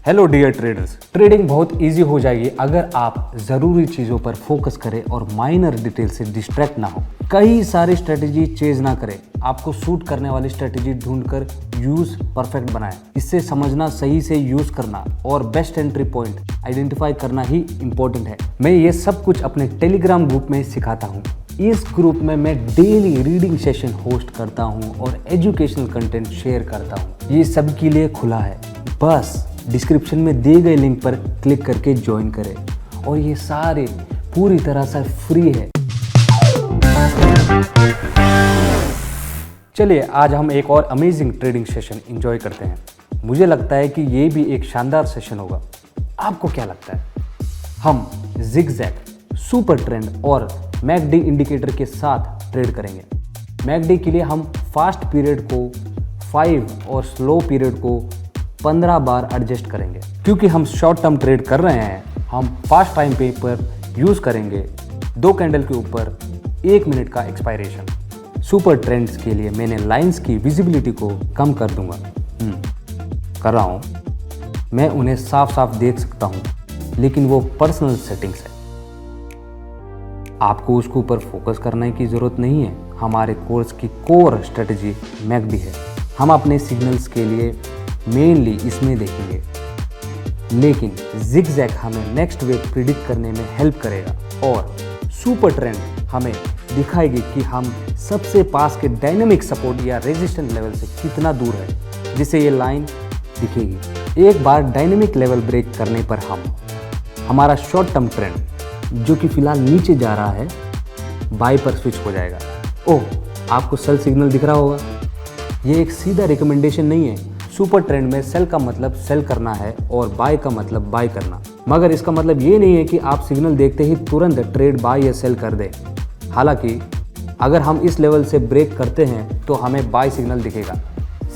Hello dear traders, trading बहुत easy हो जाएगी अगर आप ज़रूरी चीज़ों पर फोकस करें और माइनर डिटेल से डिस्ट्रैक्ट ना हो। कई सारी स्ट्रेटेजी चेज ना करें, आपको सूट करने वाली स्ट्रेटेजी ढूंढकर यूज परफेक्ट बनाएं। इससे समझना, सही से यूज करना और बेस्ट एंट्री पॉइंट आइडेंटिफाई करना ही इम्पोर्टेंट है। मैं ये सब कुछ अपने टेलीग्राम ग्रुप में सिखाता हूँ। इस ग्रुप में मैं डेली रीडिंग सेशन होस्ट करता हूँ और एजुकेशनल कंटेंट शेयर करता हूँ। ये सबके लिए खुला है, बस डिस्क्रिप्शन में दिए गए लिंक पर क्लिक करके ज्वाइन करें और ये सारे पूरी तरह से फ्री है। चलिए आज हम एक और अमेजिंग ट्रेडिंग सेशन एंजॉय करते हैं। मुझे लगता है कि ये भी एक शानदार सेशन होगा। आपको क्या लगता है? हम जिगजैग, सुपर ट्रेंड और मैकडी इंडिकेटर के साथ ट्रेड करेंगे। मैकडी के लिए हम फास्ट पीरियड को 5 और स्लो पीरियड को 15 बार एडजस्ट करेंगे। क्योंकि हम शॉर्ट टर्म ट्रेड कर रहे हैं, हम फास्ट टाइम पे पर यूज करेंगे 2 कैंडल के ऊपर 1 मिनट का एक्सपायरेशन। सुपर ट्रेंड्स के लिए मैंने लाइंस की विजिबिलिटी को कम कर दूंगा। कर रहा हूँ, मैं उन्हें साफ साफ देख सकता हूँ, लेकिन वो पर्सनल सेटिंग्स है। आपको उसके ऊपर फोकस करने की ज़रूरत नहीं है। हमारे कोर्स की कोर स्ट्रेटजी मैकडी है। हम अपने सिग्नल्स के लिए मेनली इसमें देखेंगे, लेकिन जिगजैग हमें नेक्स्ट वेव प्रिडिक्ट करने में हेल्प करेगा और सुपर ट्रेंड हमें दिखाएगी कि हम सबसे पास के डायनेमिक सपोर्ट या रेजिस्टेंस लेवल से कितना दूर है, जिससे ये लाइन दिखेगी। एक बार डायनेमिक लेवल ब्रेक करने पर हमारा शॉर्ट टर्म ट्रेंड, जो कि फिलहाल नीचे जा रहा है, बाय पर स्विच हो जाएगा। ओह, आपको सेल सिग्नल दिख रहा होगा। ये एक सीधा रिकमेंडेशन नहीं है। सुपर ट्रेंड में सेल का मतलब सेल करना है और बाय का मतलब बाय करना, मगर इसका मतलब ये नहीं है कि आप सिग्नल देखते ही तुरंत ट्रेड बाय या सेल कर दें। हालांकि अगर हम इस लेवल से ब्रेक करते हैं तो हमें बाय सिग्नल दिखेगा।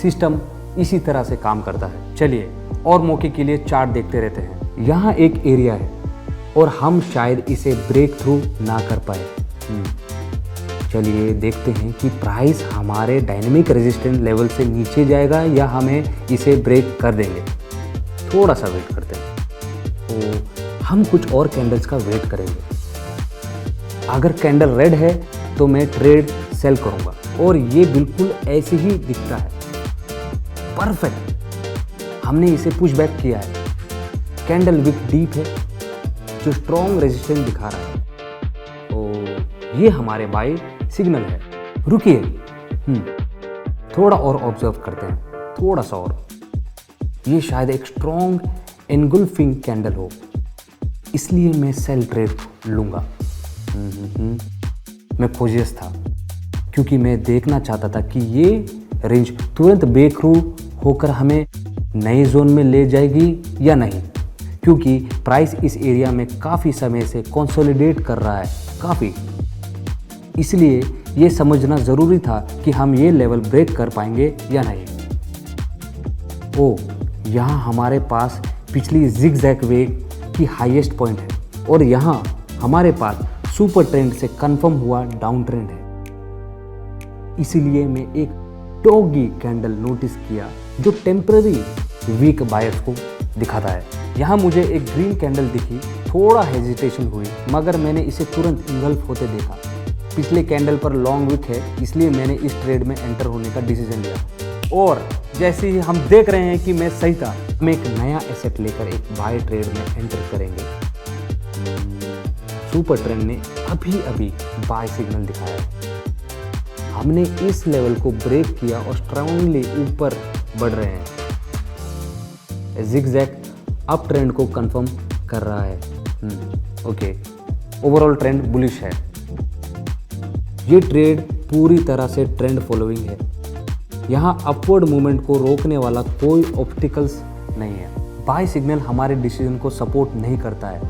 सिस्टम इसी तरह से काम करता है। चलिए और मौके के लिए चार्ट देखते रहते हैं। यहाँ एक एरिया है और हम शायद इसे ब्रेक थ्रू ना कर पाए। चलिए देखते हैं कि प्राइस हमारे डायनेमिक रेजिस्टेंस लेवल से नीचे जाएगा या हमें इसे ब्रेक कर देंगे। थोड़ा सा वेट करते हैं। तो हम कुछ और कैंडल्स का वेट करेंगे। अगर कैंडल रेड है तो मैं ट्रेड सेल करूंगा और ये बिल्कुल ऐसे ही दिखता है। परफेक्ट, हमने इसे पुश बैक किया है। कैंडल विक डीप है जो स्ट्रॉन्ग रेजिस्टेंस दिखा रहा है। तो ये हमारे बाय सिग्नल है। रुकिए, थोड़ा और ऑब्जर्व करते हैं, थोड़ा सा और। ये शायद एक स्ट्रॉन्ग एनगुल्फिंग कैंडल हो, इसलिए मैं सेल ट्रेड लूंगा। मैं खोजियस था क्योंकि मैं देखना चाहता था कि ये रेंज तुरंत ब्रेक थ्रू होकर हमें नए जोन में ले जाएगी या नहीं, क्योंकि प्राइस इस एरिया में काफ़ी समय से कंसोलिडेट कर रहा है काफ़ी। इसलिए ये समझना ज़रूरी था कि हम ये लेवल ब्रेक कर पाएंगे या नहीं। ओ, यहाँ हमारे पास पिछली जिगजैग वेव की हाईएस्ट पॉइंट है और यहाँ हमारे पास सुपर ट्रेंड से कंफर्म हुआ डाउन ट्रेंड है। इसीलिए मैं एक डॉगी कैंडल नोटिस किया जो टेम्पररी वीक बायर्स को दिखाता है। यहाँ मुझे एक ग्रीन कैंडल दिखी, थोड़ा हेजिटेशन हुई, मगर मैंने इसे तुरंत इंगल्फ होते देखा। पिछले कैंडल पर लॉन्ग विक है, इसलिए मैंने इस ट्रेड में एंटर होने का डिसीजन लिया। और जैसे ही हम देख रहे हैं कि मैं सही था, हम एक नया एसेट लेकर एक बाय ट्रेड में एंटर करेंगे। सुपर ट्रेंड ने अभी बाय सिग्नल दिखाया है। हमने इस लेवल को ब्रेक किया और स्ट्रांगली ऊपर बढ़ रहे हैं। जिगजैग अप ट्रेंड को कंफर्म कर रहा है। ओके, ओवरऑल ट्रेंड बुलिश है। ये ट्रेड पूरी तरह से ट्रेंड फॉलोइंग है। यहाँ अपवर्ड मूवमेंट को रोकने वाला कोई ऑब्स्टिकल्स नहीं है। बाय सिग्नल हमारे डिसीजन को सपोर्ट नहीं करता है।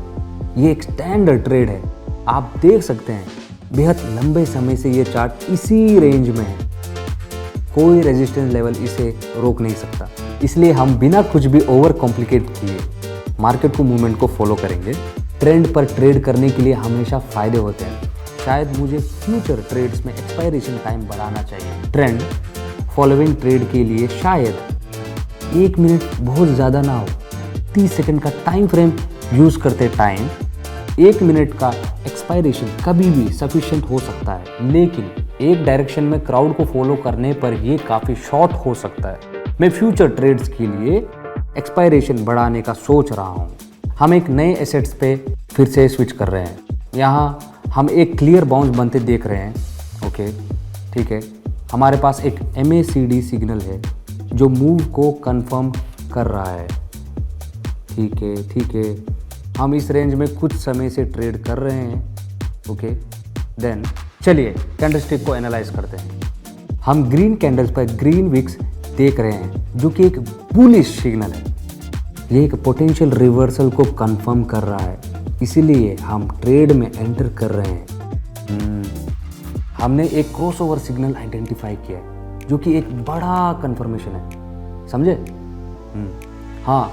ये एक स्टैंडर्ड ट्रेड है। आप देख सकते हैं बेहद लंबे समय से ये चार्ट इसी रेंज में है। कोई रेजिस्टेंस लेवल इसे रोक नहीं सकता। इसलिए हम बिना कुछ भी ओवर कॉम्प्लिकेट किए मार्केट को मूवमेंट को फॉलो करेंगे। ट्रेंड पर ट्रेड करने के लिए हमेशा फायदे होते हैं। शायद मुझे फ्यूचर ट्रेड्स में एक्सपायरेशन टाइम बढ़ाना चाहिए। ट्रेंड फॉलोइंग ट्रेड के लिए शायद 1 मिनट बहुत ज़्यादा ना हो, 30 सेकंड का टाइम फ्रेम यूज करते टाइम 1 मिनट का एक्सपायरेशन कभी भी सफिशिएंट हो सकता है, लेकिन एक डायरेक्शन में क्राउड को फॉलो करने पर ये काफ़ी शॉर्ट हो सकता है। मैं फ्यूचर ट्रेड्स के लिए एक्सपायरेशन बढ़ाने का सोच रहा हूँ। हम एक नए एसेट्स पे फिर से स्विच कर रहे हैं। यहाँ हम एक क्लियर बाउंस बनते देख रहे हैं। ओके, ठीक है। हमारे पास एक MACD सिग्नल है जो मूव को कंफर्म कर रहा है। ठीक है, ठीक है। हम इस रेंज में कुछ समय से ट्रेड कर रहे हैं। ओके, देन चलिए कैंडलस्टिक को एनालाइज करते हैं। हम ग्रीन कैंडल्स पर ग्रीन विक्स देख रहे हैं जो कि एक बुलिश सिग्नल है। ये एक पोटेंशियल रिवर्सल को कंफर्म कर रहा है, इसीलिए हम ट्रेड में एंटर कर रहे हैं। हमने एक क्रॉसओवर सिग्नल आइडेंटिफाई किया है जो कि एक बड़ा कंफर्मेशन है, समझे? हाँ,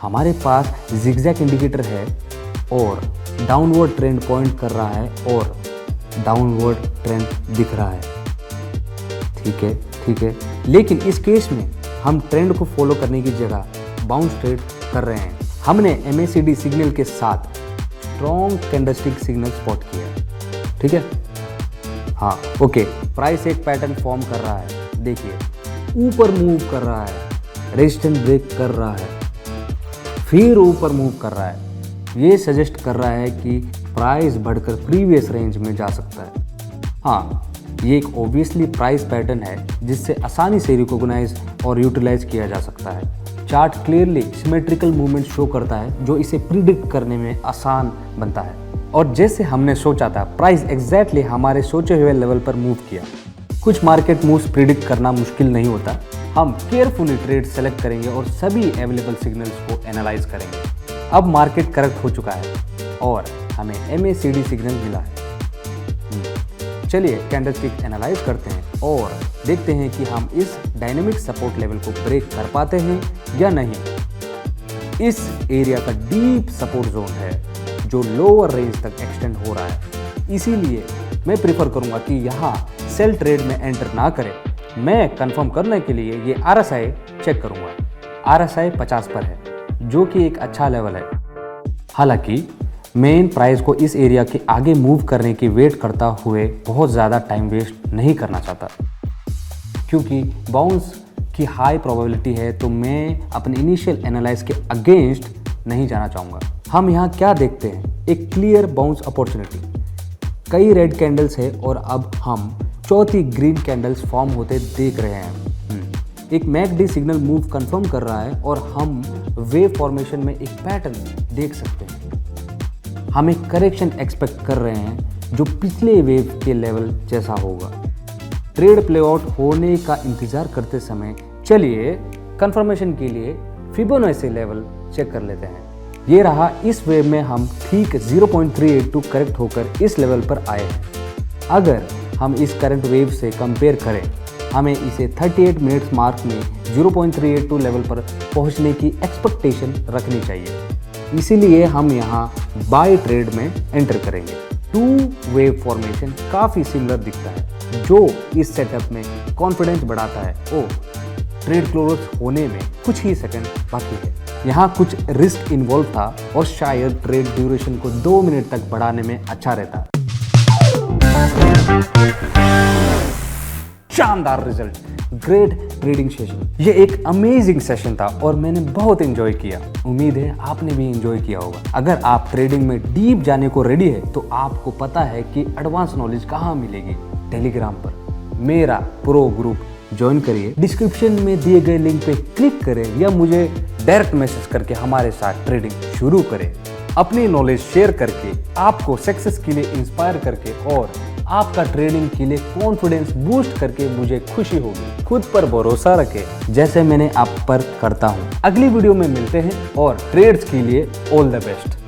हमारे पास जिगजैग इंडिकेटर है और डाउनवर्ड ट्रेंड पॉइंट कर रहा है और डाउनवर्ड ट्रेंड दिख रहा है। ठीक है, ठीक है। लेकिन इस केस में हम ट्रेंड को फॉलो करने की जगह बाउंस ट्रेड कर रहे हैं। हमने MACD सिग्नल के साथ स्ट्रॉन्ग कैंडलस्टिक सिग्नल स्पॉट किया है। ठीक है, हाँ, ओके। प्राइस एक पैटर्न फॉर्म कर रहा है, देखिए ऊपर मूव कर रहा है, रेजिस्टेंस ब्रेक कर रहा है, फिर ऊपर मूव कर रहा है। ये सजेस्ट कर रहा है कि प्राइस बढ़कर प्रीवियस रेंज में जा सकता है। हाँ, ये एक ऑब्वियसली प्राइस पैटर्न है जिससे आसानी से रिकॉग्नाइज और यूटिलाइज किया जा सकता है। Chart clearly symmetrical movement show करता है जो इसे प्रिडिक्ट करने में आसान बनता है। और जैसे हमने सोचा था, प्राइस एग्जैक्टली हमारे सोचे हुए लेवल पर मूव किया। कुछ मार्केट मूव्स प्रिडिक्ट करना मुश्किल नहीं होता। हम केयरफुली ट्रेड सेलेक्ट करेंगे और सभी अवेलेबल सिग्नल्स को एनालाइज करेंगे। अब मार्केट करेक्ट हो चुका है और हमें MACD सिग्नल मिला है। चलिए कैंडलस्टिक एनालाइज करते हैं और देखते हैं कि हम इस डायनेमिक सपोर्ट लेवल को ब्रेक कर पाते हैं या नहीं। इस एरिया का डीप सपोर्ट जोन है जो लोअर रेंज तक एक्सटेंड हो रहा है, इसीलिए मैं प्रीफर करूंगा कि यहाँ सेल ट्रेड में एंटर ना करें। मैं कंफर्म करने के लिए ये RSI चेक करूंगा। RSI 50 पर है जो कि एक अच्छा लेवल है। हालांकि मेन प्राइस को इस एरिया के आगे मूव करने की वेट करता हुए बहुत ज़्यादा टाइम वेस्ट नहीं करना चाहता, क्योंकि बाउंस की हाई प्रोबेबिलिटी है, तो मैं अपने इनिशियल एनालाइज के अगेंस्ट नहीं जाना चाहूँगा। हम यहाँ क्या देखते हैं? एक क्लियर बाउंस अपॉर्चुनिटी। कई रेड कैंडल्स है और अब हम चौथी ग्रीन कैंडल्स फॉर्म होते देख रहे हैं। एक MACD सिग्नल मूव कंफर्म कर रहा है और हम वेव फॉर्मेशन में एक पैटर्न देख सकते हैं। हम एक करेक्शन एक्सपेक्ट कर रहे हैं जो पिछले वेव के लेवल जैसा होगा। ट्रेड प्लेआउट होने का इंतजार करते समय चलिए कंफर्मेशन के लिए फिबोनाची लेवल चेक कर लेते हैं। ये रहा। इस वेव में हम ठीक 0.382 करेक्ट होकर इस लेवल पर आए हैं। अगर हम इस करंट वेव से कंपेयर करें, हमें इसे 38 मिनट्स मार्क में 0.382 लेवल पर पहुंचने की एक्सपेक्टेशन रखनी चाहिए। इसीलिए हम यहाँ बाय ट्रेड में एंटर करेंगे। 2 वेव फॉर्मेशन काफ़ी सिमिलर दिखता है जो इस सेटअप में कॉन्फिडेंस बढ़ाता है। ट्रेड क्लोज होने में कुछ ही सेकंड बाकी है। यहाँ कुछ रिस्क इन्वॉल्व था और शायद ट्रेड ड्यूरेशन को 2 मिनट तक बढ़ाने में अच्छा रहता। शानदार रिजल्ट, ग्रेट ट्रेडिंग सेशन। ये एक अमेजिंग सेशन था और मैंने बहुत एंजॉय किया। उम्मीद है आपने भी एंजॉय किया होगा। अगर आप ट्रेडिंग में डीप जाने को रेडी है तो आपको पता है कि एडवांस नॉलेज कहाँ मिलेगी। टेलीग्राम पर मेरा प्रो ग्रुप ज्वाइन करिए। डिस्क्रिप्शन में दिए गए लिंक पे क्लिक करें या मुझे डायरेक्ट मैसेज करके हमारे साथ ट्रेडिंग शुरू करें। अपनी नॉलेज शेयर करके, आपको सक्सेस के लिए इंस्पायर करके और आपका ट्रेडिंग के लिए कॉन्फिडेंस बूस्ट करके मुझे खुशी होगी। खुद पर भरोसा रखें जैसे मैंने आप पर करता हूँ। अगली वीडियो में मिलते हैं और ट्रेड्स के लिए ऑल द बेस्ट।